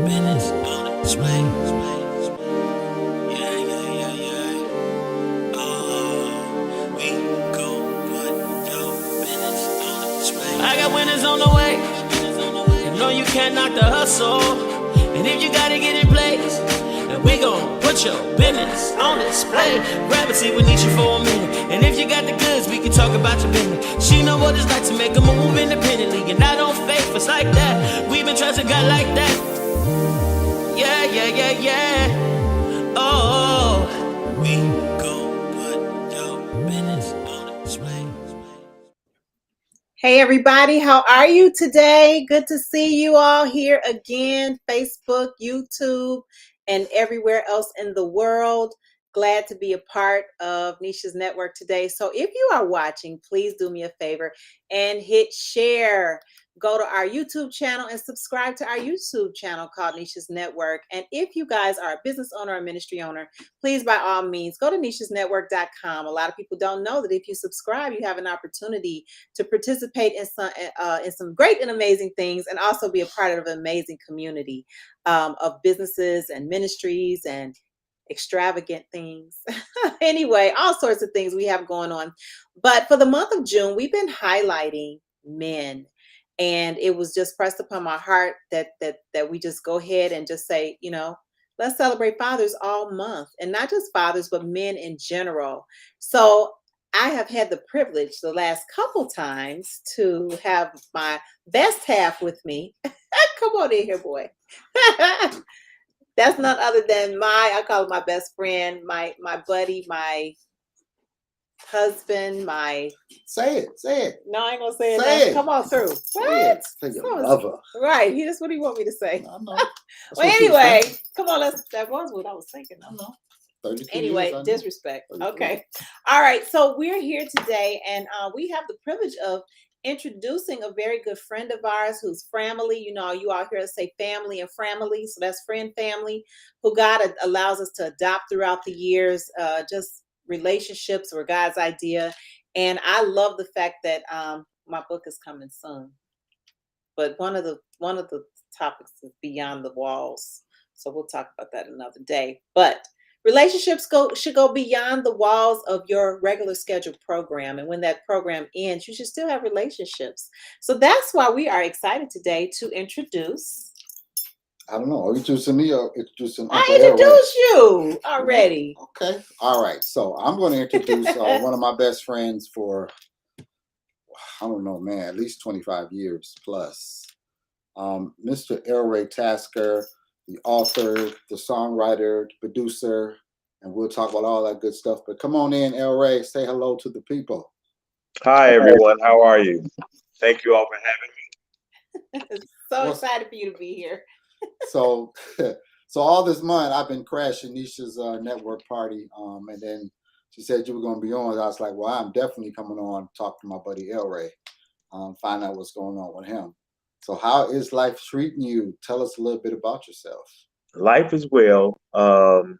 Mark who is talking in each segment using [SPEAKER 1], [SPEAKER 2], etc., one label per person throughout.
[SPEAKER 1] business on display. Yeah, yeah, yeah, yeah. We gon' put your business on display. I got winners on the way. You know you can't knock the hustle. And if you gotta get in place, and we gon' put your business on display. Grab a seat, we need you for a minute. And if you got the goods, we can talk about your business. She know what it's like to make a move independently. And I don't fake us like that. We've been trusting God like that. Yeah, yeah, yeah, yeah. Oh, we gon' put your business on display.
[SPEAKER 2] Hey everybody, how are you today? Good to see you all here again, Facebook, YouTube, and everywhere else in the world. Glad to be a part of Nisha's network today. So if you are watching, please do me a favor and hit share. Go to our YouTube channel and subscribe to our YouTube channel called Nisha's Network. And if you guys are a business owner or ministry owner, please, by all means, go to nishasnetwork.com. A lot of people don't know that if you subscribe, you have an opportunity to participate in some great and amazing things, and also be a part of an amazing community of businesses and ministries and extravagant things. Anyway, all sorts of things we have going on. But for the month of June, we've been highlighting men. And it was just pressed upon my heart that we just go ahead and just say, let's celebrate fathers all month, and not just fathers, but men in general. So I have had the privilege the last couple times to have my best half with me. Come on in here, boy. That's none other than I call him my best friend, my buddy, my husband,
[SPEAKER 3] Say it.
[SPEAKER 2] No, I ain't gonna say
[SPEAKER 3] Say
[SPEAKER 2] it.
[SPEAKER 3] it.
[SPEAKER 2] Come on through.
[SPEAKER 3] Say it. For your lover.
[SPEAKER 2] Right. That's what he want me to say.
[SPEAKER 3] I know.
[SPEAKER 2] Well, anyway, come on. That was what I was thinking.
[SPEAKER 3] I know. 32
[SPEAKER 2] Anyway,
[SPEAKER 3] years,
[SPEAKER 2] disrespect.
[SPEAKER 3] 33.
[SPEAKER 2] Okay. All right. So we're here today, and we have the privilege of introducing a very good friend of ours who's family. You all hear us say family and family. So that's friend family, who God allows us to adopt throughout the years. Just relationships were God's idea. And I love the fact that my book is coming soon. But one of the topics is beyond the walls. So we'll talk about that another day. But relationships should go beyond the walls of your regular scheduled program. And when that program ends, you should still have relationships. So that's why we are excited today to introduce.
[SPEAKER 3] I don't know. Are you introducing me or introducing Uncle
[SPEAKER 2] I introduced you already.
[SPEAKER 3] Okay. All right. So I'm going to introduce one of my best friends for, I don't know, man, at least 25 years plus. Mr. Elray Tasker, the author, the songwriter, the producer, and we'll talk about all that good stuff. But come on in, Elray. Say hello to the people.
[SPEAKER 4] Hi, everyone. How are you? Thank you all for having me.
[SPEAKER 2] Excited for you to be here.
[SPEAKER 3] So all this month I've been crashing Nisha's network party, and then she said you were going to be on. I was like, well, I'm definitely coming on to talk to my buddy Elray, find out what's going on with him. So how is life treating you? Tell us a little bit about yourself.
[SPEAKER 4] Life is well. I'm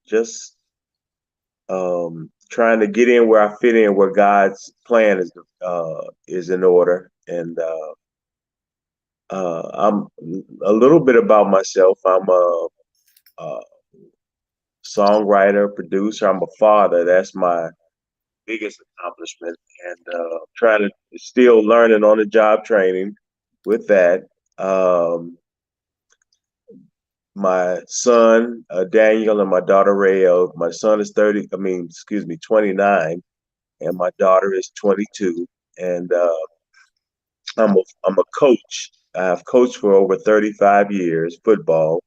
[SPEAKER 4] just trying to get in where I fit in, where God's plan is in order, and I'm a little bit about myself. I'm a songwriter, producer. I'm a father. That's my biggest accomplishment, and trying to still learning on the job training with that. My son Daniel and my daughter Rayo. My son is 29, and my daughter is 22. And I'm a coach. I've coached for over 35 years, football.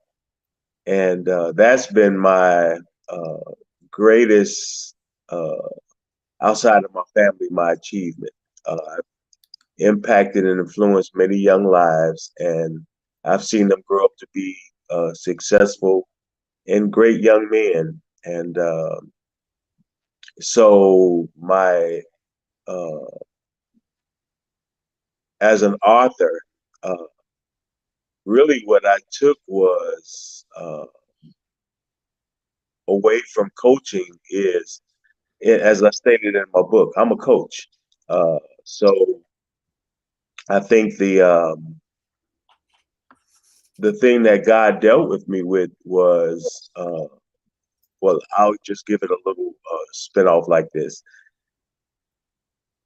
[SPEAKER 4] And that's been my greatest, outside of my family, my achievement. I've impacted and influenced many young lives, and I've seen them grow up to be successful and great young men. And so as an author, really what I took was away from coaching is, as I stated in my book, I'm a coach. So I think the the thing that God dealt with me with was, well, I'll just give it a little spin off like this.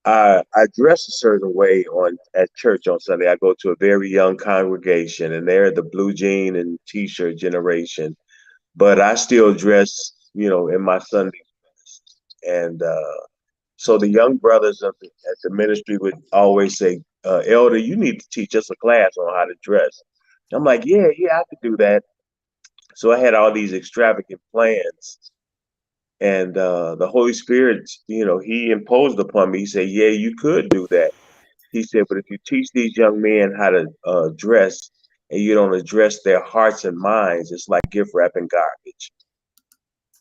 [SPEAKER 4] I dress a certain way at church on Sunday. I go to a very young congregation, and they're the blue jean and t-shirt generation. But I still dress, in my Sunday best. And so the young brothers at the ministry would always say, "Elder, you need to teach us a class on how to dress." I'm like, "Yeah, I could do that." So I had all these extravagant plans, and the Holy Spirit, He imposed upon me. He said, "Yeah, you could do that." He said, "But if you teach these young men how to dress, and you don't address their hearts and minds, it's like gift wrapping garbage."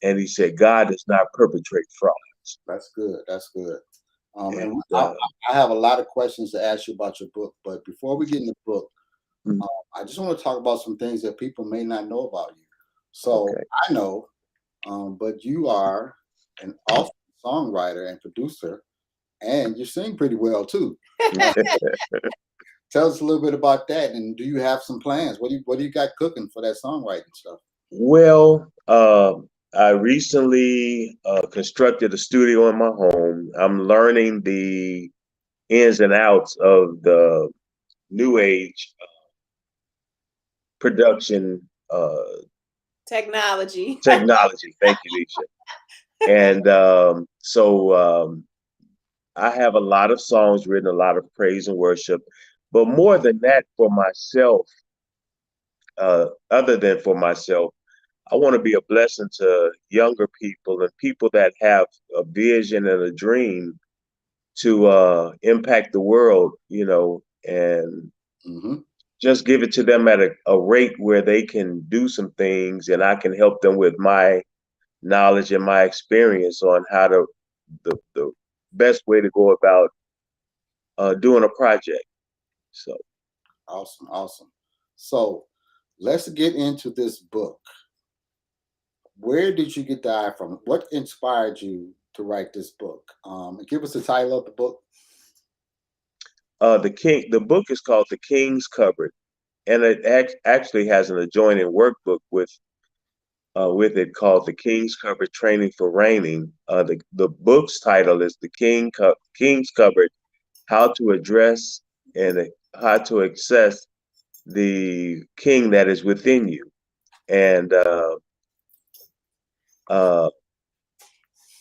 [SPEAKER 4] And he said, "God does not perpetrate fraud."
[SPEAKER 3] That's good. That's good. And
[SPEAKER 4] And
[SPEAKER 3] I have a lot of questions to ask you about your book, but before we get in the book,
[SPEAKER 4] mm,
[SPEAKER 3] I just want to talk about some things that people may not know about you. So
[SPEAKER 4] okay.
[SPEAKER 3] I know, but you are an awesome songwriter and producer, and you sing pretty well too. Tell us a little bit about that, and do you have some plans? What do you got cooking for that songwriting stuff?
[SPEAKER 4] Well, I recently constructed a studio in my home. I'm learning the ins and outs of the new age production
[SPEAKER 2] Technology.
[SPEAKER 4] technology. Thank you, Nisha. And so I have a lot of songs written, a lot of praise and worship. But more than that, for myself, other than for myself, I want to be a blessing to younger people and people that have a vision and a dream to impact the world, and
[SPEAKER 3] Mm-hmm.
[SPEAKER 4] just give it to them at a rate where they can do some things, and I can help them with my knowledge and my experience on how to the best way to go about doing a project. So,
[SPEAKER 3] Awesome, awesome. So let's get into this book. Where did you get the eye from? What inspired you to write this book? And give us the title of the book.
[SPEAKER 4] the book is called The King's Cupboard, and it actually has an adjoining workbook with it called The King's Cupboard Training for Reigning. The book's title is King's Cupboard: How to Address and How to Access the King that is within you. And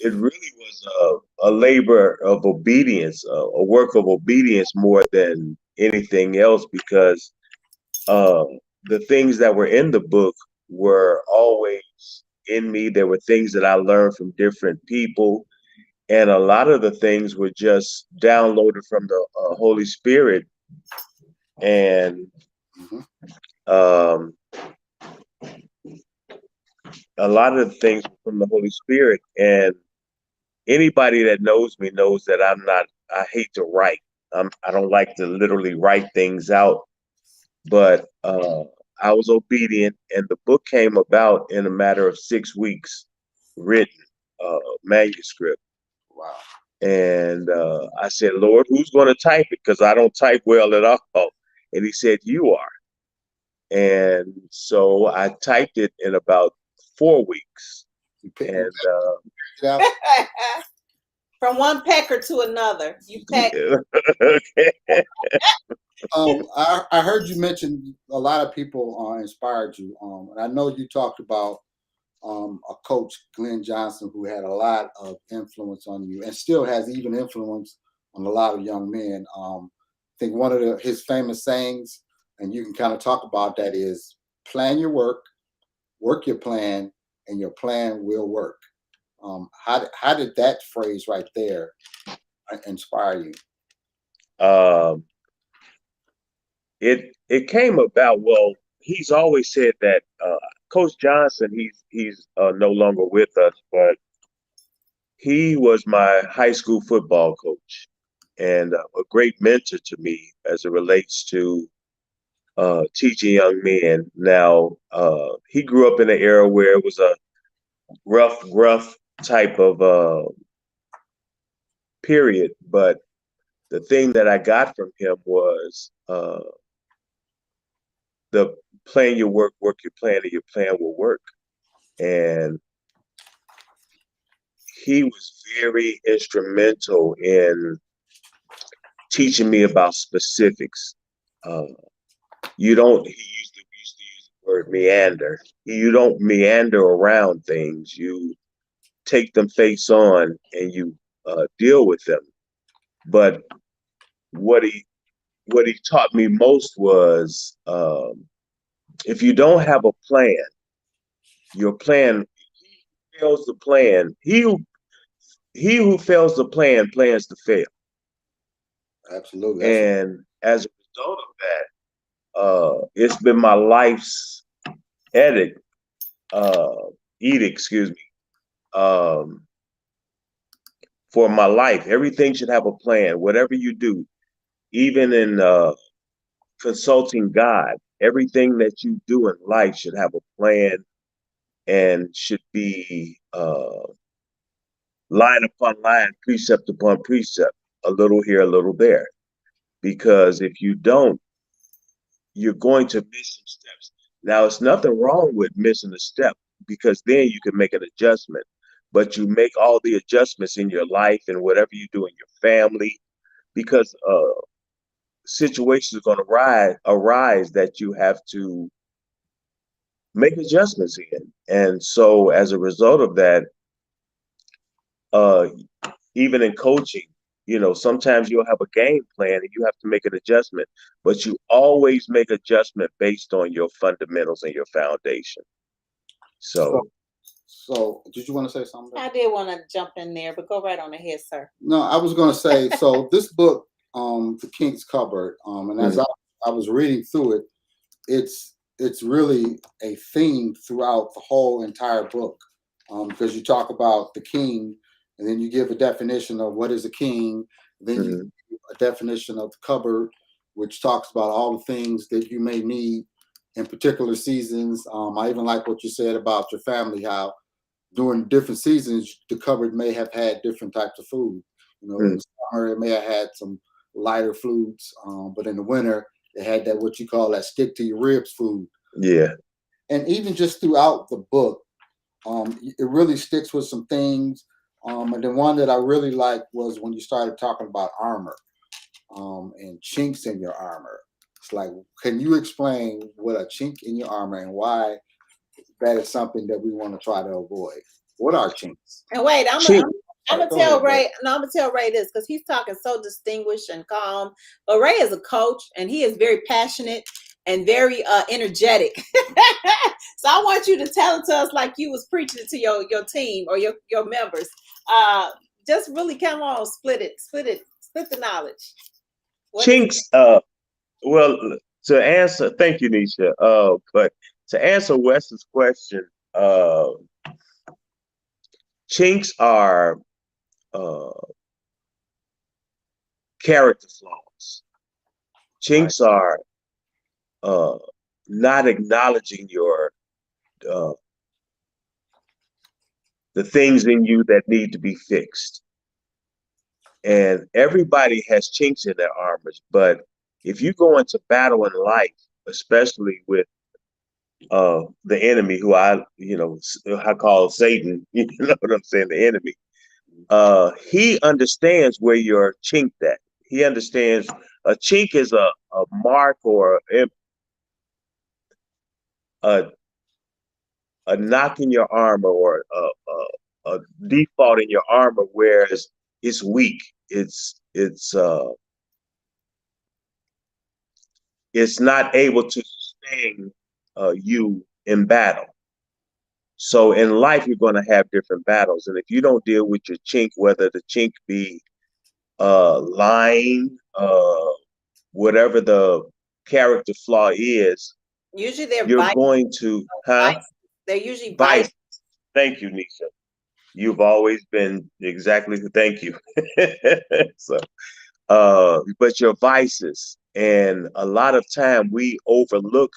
[SPEAKER 4] it really was a labor of obedience, a work of obedience more than anything else, because uh, the things that were in the book were always in me. There were things that I learned from different people, and a lot of the things were just downloaded from the Holy Spirit. And
[SPEAKER 3] Mm-hmm.
[SPEAKER 4] um, a lot of the things from the Holy Spirit. And anybody that knows me knows that I hate to write. I don't like to literally write things out, but I was obedient, and the book came about in a matter of 6 weeks, written manuscript.
[SPEAKER 3] Wow.
[SPEAKER 4] And I said, "Lord, who's going to type it? Because I don't type well at all." And he said, "You are." And so I typed it in about 4 weeks.
[SPEAKER 3] You picked
[SPEAKER 4] And
[SPEAKER 3] it out.
[SPEAKER 2] From one pecker to another. You peck.
[SPEAKER 4] okay.
[SPEAKER 3] I heard you mention a lot of people inspired you. And I know you talked about a coach, Glenn Johnson, who had a lot of influence on you and still has even influence on a lot of young men. I think one of his famous sayings, and you can kind of talk about that, is plan your work, work your plan, and your plan will work. How did that phrase right there inspire you?
[SPEAKER 4] Um, it came about. Well, he's always said that Coach Johnson. He's no longer with us, but he was my high school football coach and a great mentor to me as it relates to teaching young men. Now, he grew up in an era where it was a rough type of period, but the thing that I got from him was the plan your work, work your plan, and your plan will work. And he was very instrumental in teaching me about specifics. You don't, he used to use the word meander. You don't meander around things. You take them face on and you deal with them. But what he taught me most was if you don't have a plan, your plan fails the plan. He who fails the plan plans to fail.
[SPEAKER 3] Absolutely.
[SPEAKER 4] And as a result of that, it's been my life's edict, excuse me, for my life. Everything should have a plan. Whatever you do, even in consulting God, everything that you do in life should have a plan and should be line upon line, precept upon precept, a little here, a little there. Because if you don't, you're going to miss some steps. Now, it's nothing wrong with missing a step because then you can make an adjustment. But you make all the adjustments in your life and whatever you do in your family, because situations are going to arise that you have to make adjustments in. And so as a result of that, even in coaching, sometimes you'll have a game plan and you have to make an adjustment, but you always make adjustment based on your fundamentals and your foundation. So
[SPEAKER 3] did you want to say something?
[SPEAKER 2] I did want to jump in there, but go right on ahead, sir.
[SPEAKER 3] No, I was going to say, so this book, The King's Cupboard, and as I was reading through it, it's really a theme throughout the whole entire book, because you talk about the king, and then you give a definition of what is a king, then you give a definition of the cupboard, which talks about all the things that you may need in particular seasons. I even like what you said about your family, how during different seasons, the cupboard may have had different types of food. In the summer, it may have had some lighter foods, but in the winter, it had that what you call that stick to your ribs food.
[SPEAKER 4] Yeah.
[SPEAKER 3] And even just throughout the book, it really sticks with some things. And the one that I really liked was when you started talking about armor and chinks in your armor. It's like, can you explain what a chink in your armor and why that is something that we want to try to avoid? What are chinks?
[SPEAKER 2] And wait, I'm gonna tell Ray. No, I'm gonna tell Ray this because he's talking so distinguished and calm. But Ray is a coach, and he is very passionate and very energetic. So I want you to tell it to us like you was preaching it to your team or your members. Just really come on, split the knowledge.
[SPEAKER 4] Chinks. Well, to answer, thank you, Nisha. But to answer Wes's question, chinks are character flaws. Chinks are not acknowledging the things in you that need to be fixed. And everybody has chinks in their armors, but if you go into battle in life, especially with the enemy, who I call Satan, you know what I'm saying, the enemy, he understands where you're chinked at. He understands a chink is a mark or a knock in your armor or a default in your armor, whereas it's weak. It's not able to sustain you in battle. So in life, you're going to have different battles. And if you don't deal with your chink, whether the chink be lying, whatever the character flaw is,
[SPEAKER 2] usually they're
[SPEAKER 4] going to,
[SPEAKER 2] they're usually
[SPEAKER 4] vice. Thank you, Nisha. You've always been exactly, thank you. So, but your vices, and a lot of time we overlook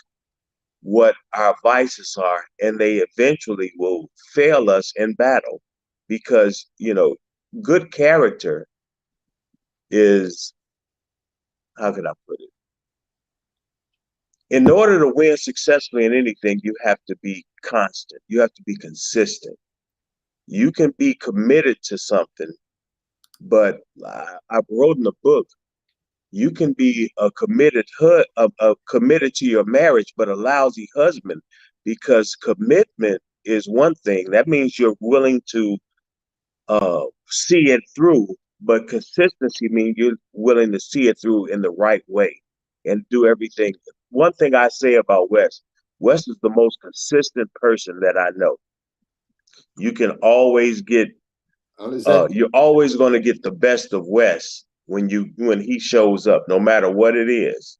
[SPEAKER 4] what our vices are, and they eventually will fail us in battle, because good character is, how can I put it? in order to win successfully in anything, you have to be constant. You have to be consistent. You can be committed to something, but I wrote in the book, you can be a committed to your marriage, but a lousy husband, because commitment is one thing. That means you're willing to see it through, but consistency means you're willing to see it through in the right way and do everything. One thing I say about Wes is the most consistent person that I know. You can always get, you're always going to get the best of Wes when he shows up, no matter what it is.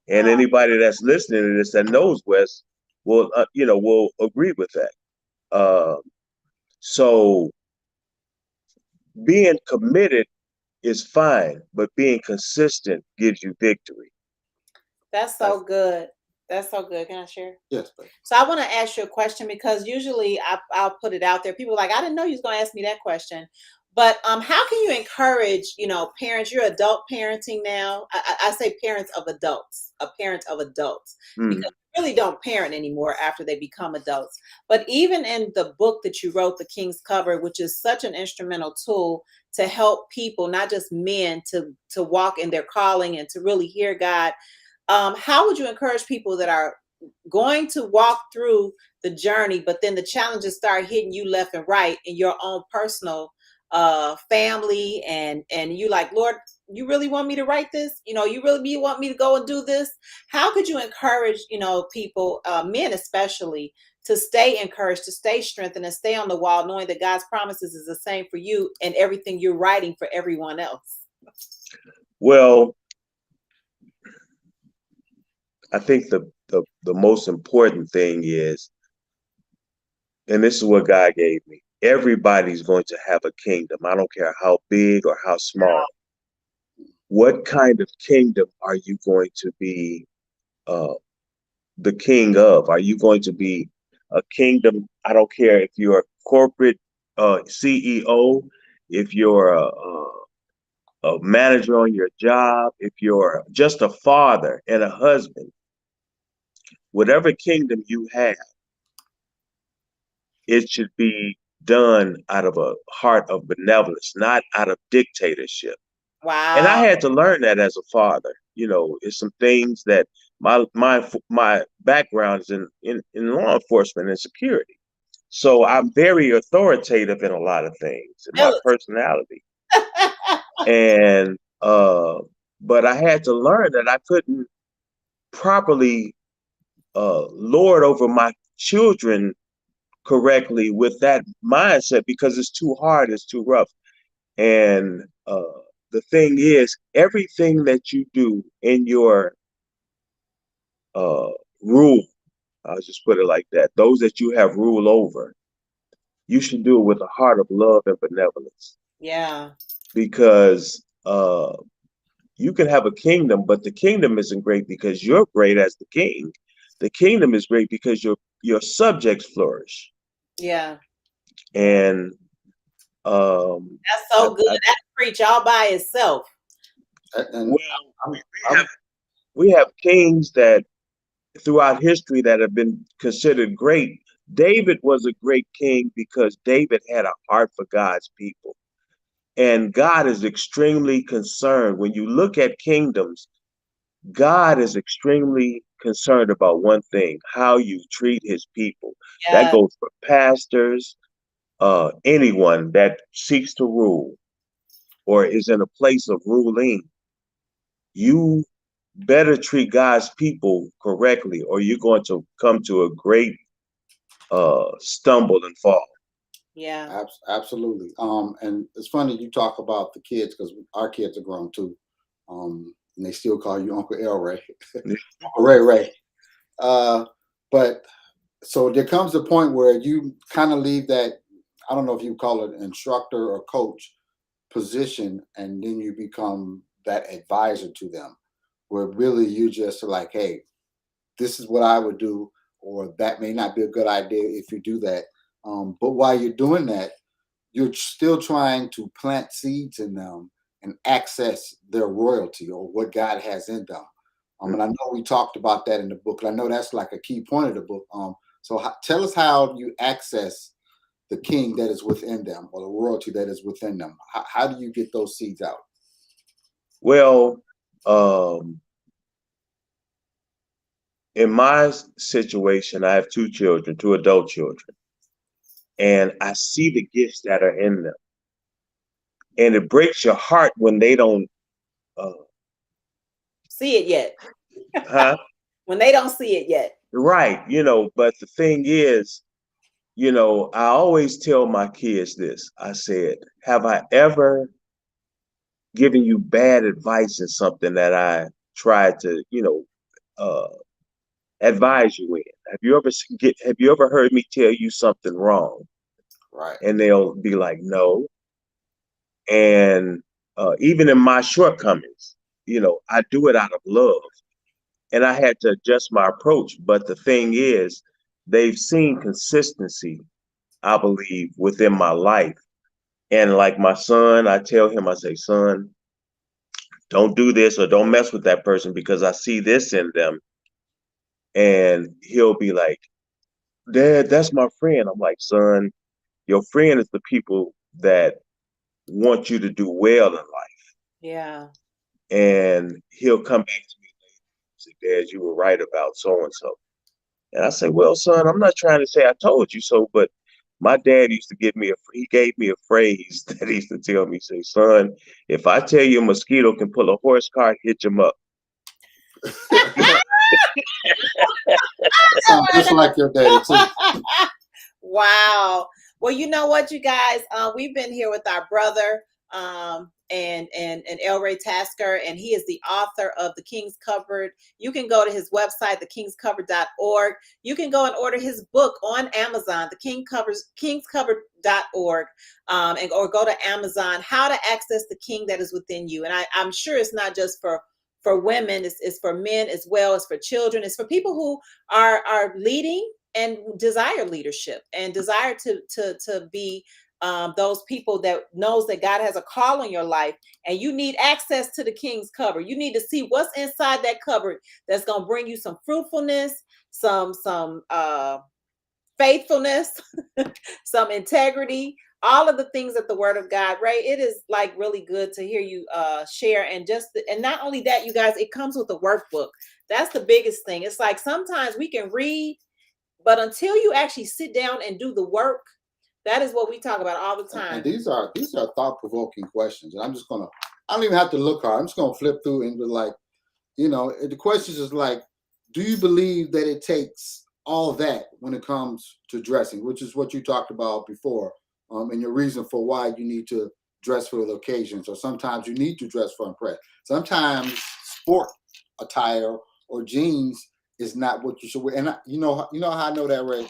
[SPEAKER 4] And anybody that's listening to this that knows Wes will, will agree with that. So being committed is fine, but being consistent gives you victory.
[SPEAKER 2] That's so good. That's so good. Can I share?
[SPEAKER 3] Yes, please.
[SPEAKER 2] So I want to ask you a question, because usually I'll put it out there. People are like, I didn't know you was going to ask me that question. But how can you encourage, parents? You're adult parenting now. I say parents of adults, a parent of adults, because you really don't parent anymore after they become adults. But even in the book that you wrote, The King's Cover, which is such an instrumental tool to help people, not just men, to walk in their calling and to really hear God. How would you encourage people that are going to walk through the journey, but then the challenges start hitting you left and right in your own personal family, and you like, Lord, you really want me to write this? You really want me to go and do this? How could you encourage, people, men especially, to stay encouraged, to stay strengthened, and stay on the wall, knowing that God's promises is the same for you and everything you're writing for everyone else?
[SPEAKER 4] Well, I think the most important thing is, and this is what God gave me, everybody's going to have a kingdom. I don't care how big or how small. What kind of kingdom are you going to be the king of? Are you going to be a kingdom? I don't care if you're a corporate CEO, if you're a manager on your job, if you're just a father and a husband. Whatever kingdom you have, it should be done out of a heart of benevolence, not out of dictatorship.
[SPEAKER 2] Wow.
[SPEAKER 4] And I had to learn that as a father. It's some things that my background is in law enforcement and security. So I'm very authoritative in a lot of things in my personality. And but I had to learn that I couldn't properly lord over my children correctly with that mindset, because it's too hard, it's too rough. And the thing is, everything that you do in your rule, I'll just put it like that, those that you have rule over, you should do it with a heart of love and benevolence.
[SPEAKER 2] Yeah.
[SPEAKER 4] Because you can have a kingdom, but the kingdom isn't great because you're great as the king. The kingdom is great because your subjects flourish.
[SPEAKER 2] Yeah.
[SPEAKER 4] And
[SPEAKER 2] that's so good. That preach all by itself.
[SPEAKER 4] We have kings that throughout history that have been considered great. David was a great king because David had a heart for God's people. And God is extremely concerned. When you look at kingdoms, God is extremely concerned about one thing: how you treat his people. Yeah. That goes for pastors, anyone that seeks to rule or is in a place of ruling. You better treat God's people correctly, or you're going to come to a great stumble and fall.
[SPEAKER 2] Yeah,
[SPEAKER 3] absolutely. And it's funny you talk about the kids, because our kids are grown too, and they still call you Uncle Elray, Uncle Ray. But so there comes a point where you kind of leave that, I don't know if you call it instructor or coach position, and then you become that advisor to them, where really you just are like, hey, this is what I would do, or that may not be a good idea if you do that. But while you're doing that, you're still trying to plant seeds in them and access their royalty or what God has in them. And I know we talked about that in the book. And I know that's like a key point of the book. So tell us how you access the king that is within them, or the royalty that is within them. How do you get those seeds out?
[SPEAKER 4] Well, in my situation, I have two children, two adult children, and I see the gifts that are in them. And it breaks your heart when they don't
[SPEAKER 2] see it yet.
[SPEAKER 4] Huh?
[SPEAKER 2] When they don't see it yet.
[SPEAKER 4] Right. But the thing is, I always tell my kids this. I said, have I ever given you bad advice in something that I tried to, advise you in? Have you ever heard me tell you something wrong?
[SPEAKER 3] Right.
[SPEAKER 4] And they'll be like, no. And even in my shortcomings, I do it out of love. And I had to adjust my approach. But the thing is, they've seen consistency, I believe, within my life. And like my son, I tell him, I say, son, don't do this or don't mess with that person because I see this in them. And he'll be like, Dad, that's my friend. I'm like, son, your friend is the people that want you to do well in life.
[SPEAKER 2] Yeah.
[SPEAKER 4] And he'll come back to me and say, Dad, you were right about so and so. And I say, well, son, I'm not trying to say I told you so, but my dad used to he gave me a phrase that he used to tell me, say, son, if I tell you a mosquito can pull a horse cart, hitch him up.
[SPEAKER 3] Sounds just like your daddy too.
[SPEAKER 2] Wow. Well, you know what, you guys, we've been here with our brother, and Elray Tasker, and he is the author of The King's Cupboard. You can go to his website, thekingscupboard.org. You can go and order his book on Amazon, kingscupboard.org, or go to Amazon, How to Access the King That Is Within You. And I'm sure it's not just for women, it's for men as well, it's for children, it's for people who are leading and desire leadership and desire to be those people that knows that God has a call on your life, and you need access to the King's cupboard. You need to see what's inside that cupboard that's going to bring you some fruitfulness, some faithfulness, some integrity, all of the things that the Word of God, Ray, it is like really good to hear you share. And and not only that, you guys, it comes with a workbook. That's the biggest thing. It's like sometimes we can read, but until you actually sit down and do the work, that is what we talk about all the time.
[SPEAKER 3] And these are thought-provoking questions. And I don't even have to look hard. I'm just gonna flip through and be like, the questions is like, do you believe that it takes all that when it comes to dressing, which is what you talked about before, and your reason for why you need to dress for the occasions, or sometimes you need to dress for impress. Sometimes sport attire or jeans is not what you should wear. And you know how I know that, Ray?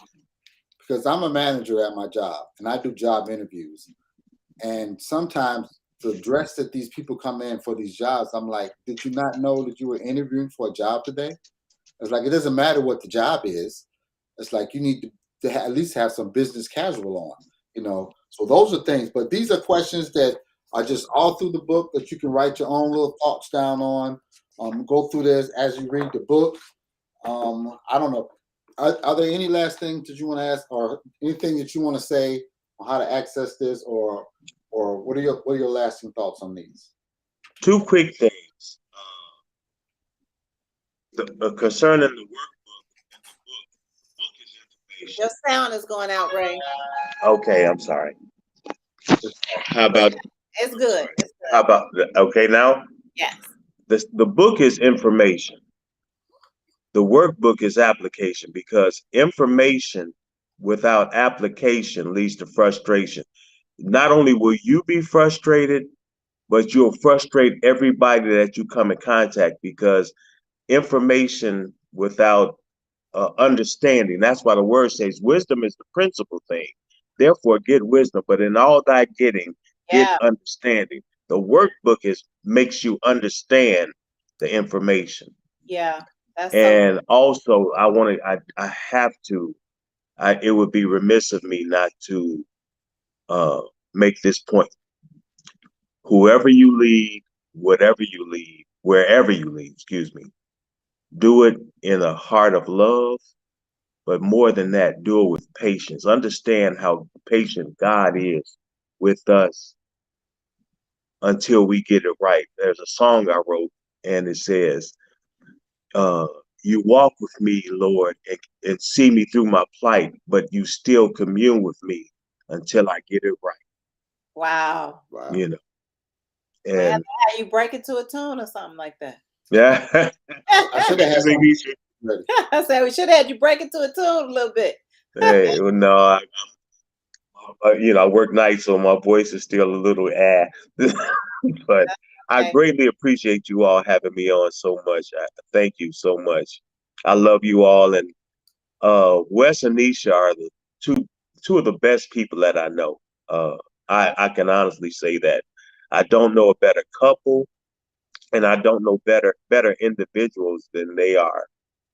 [SPEAKER 3] Because I'm a manager at my job and I do job interviews. And sometimes the dress that these people come in for these jobs, I'm like, did you not know that you were interviewing for a job today? It's like, it doesn't matter what the job is. It's like you need to at least have some business casual on, So those are things. But these are questions that are just all through the book that you can write your own little thoughts down on. Go through this as you read the book. I don't know. Are there any last things that you want to ask, or anything that you want to say on how to access this, or what are your lasting thoughts on these?
[SPEAKER 4] Two quick things. Concerning the workbook and the book is information.
[SPEAKER 2] Your sound is going out, Ray.
[SPEAKER 4] Okay, I'm sorry. How about?
[SPEAKER 2] It's good.
[SPEAKER 4] How about okay now?
[SPEAKER 2] Yes.
[SPEAKER 4] The book is information. The workbook is application, because information without application leads to frustration. Not only will you be frustrated, but you'll frustrate everybody that you come in contact, because information without understanding, that's why the word says wisdom is the principal thing. Therefore, get wisdom, but in all thy getting, get understanding. The workbook makes you understand the information.
[SPEAKER 2] Yeah.
[SPEAKER 4] And also, it would be remiss of me not to make this point. Whoever you lead, whatever you lead, wherever you lead, Do it in a heart of love, but more than that, do it with patience. Understand how patient God is with us until we get it right. There's a song I wrote, and it says, uh, you walk with me, Lord, and see me through my plight, but you still commune with me until I get it right.
[SPEAKER 2] Wow.
[SPEAKER 3] Wow.
[SPEAKER 4] You know,
[SPEAKER 2] We have
[SPEAKER 4] and
[SPEAKER 2] to have you break it to a tune or something like that.
[SPEAKER 4] yeah,
[SPEAKER 3] I should have had
[SPEAKER 4] I think
[SPEAKER 3] something
[SPEAKER 4] we should.
[SPEAKER 3] ready.
[SPEAKER 2] I said we should have had you break it to a tune a little bit.
[SPEAKER 4] Hey, well, no, I work nights, so my voice is still a little but I
[SPEAKER 2] Okay.
[SPEAKER 4] greatly appreciate you all having me on so much. Thank you so much. I love you all, and Wes and Nisha are the two of the best people that I know. I can honestly say that. I don't know a better couple, and I don't know better individuals than they are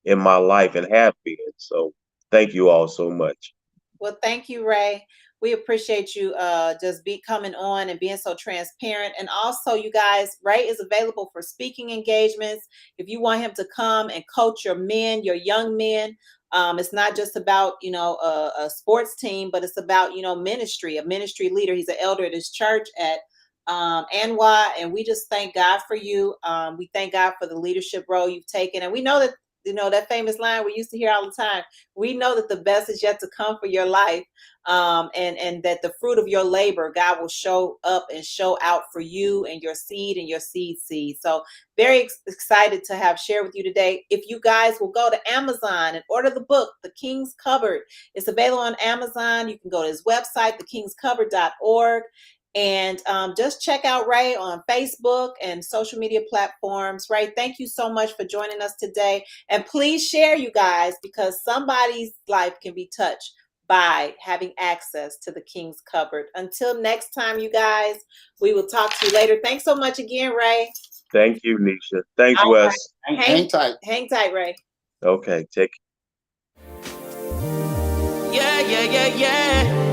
[SPEAKER 4] in my life and have been. So thank you all so much.
[SPEAKER 2] Well, thank you, Ray. We appreciate you just coming on and being so transparent. And also, you guys, Ray is available for speaking engagements. If you want him to come and coach your men, your young men, it's not just about a sports team, but it's about ministry, a ministry leader. He's an elder at his church at Anwa, and we just thank God for you. We thank God for the leadership role you've taken, and we know that that famous line we used to hear all the time. We know that the best is yet to come for your life, and that the fruit of your labor, God will show up and show out for you and your seed and your seed. So very excited to have shared with you today. If you guys will go to Amazon and order the book, The King's Cupboard, it's available on Amazon. You can go to his website, thekingscupboard.org. And just check out Ray on Facebook and social media platforms. Ray, thank you so much for joining us today. And please share, you guys, because somebody's life can be touched by having access to the King's Cupboard. Until next time, you guys, we will talk to you later. Thanks so much again, Ray.
[SPEAKER 4] Thank you, Nisha. Thanks,
[SPEAKER 2] All
[SPEAKER 4] Wes.
[SPEAKER 2] right.
[SPEAKER 3] Hang tight.
[SPEAKER 2] Hang tight, Ray.
[SPEAKER 4] Okay, take
[SPEAKER 1] Yeah, yeah, yeah, yeah.